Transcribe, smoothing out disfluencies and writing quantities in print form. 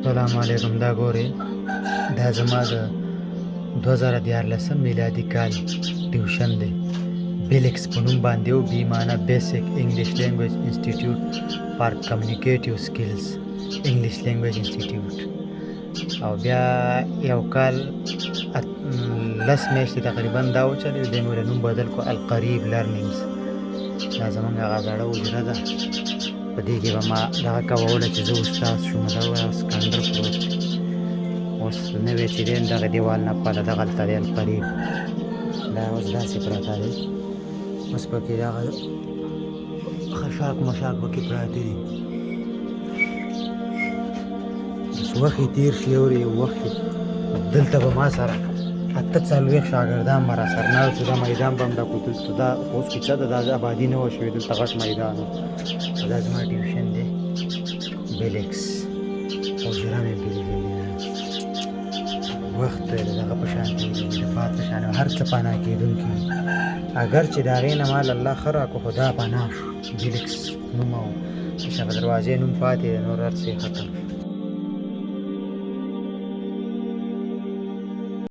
السلام علیکم. دا ګورې دا زما د 2014 میلادي کال ټیوشن دی. بیلکس په نوم باندې و، بي معنا بیسک انګلیش لینګویج انسټیټیوټ فار کمیونیکیټیو سکلز، انګلیش لینګویج انسټیټیوټ. او بیا یو کال 10 میاشتې تقریبا دا وچلېد، دی مې نوم بدل کړو القریب لرنینګز. دا زمونږ هغه زړه حجره ده، په دې کې به ما دغه کوله چې زه استاد شوم. دا اوس کندر پروت دی، اوس نوی چې دی دغه دیوال نه پاته دغلته دی القریب. دا اوس داسې پراته دی، اوس پکې دغه خشاک مشاک پکې پراته دي. اوس وخت یې تېر شي، اور یو وخت دلته به ما سره 48 شاګردان به راسره ناست وو. دا میدان به هم دا کوتل دا اوس کوڅه ده، دا آبادي نه وه شوې، دلته غټ میدان و. دا زما ټیوشن دی بیلکس، حجره مې بېلېږي. وخت د دغه په شان تېرېږي، د باد په شان هر څه پناه کېدونکي وي. اگر چې د هغې نه مال الله ښه راکړو، خو دا پناه شو. بیلکس نوم او د دروازې نوم پاتې دی، نور هر څه یې ختم شو.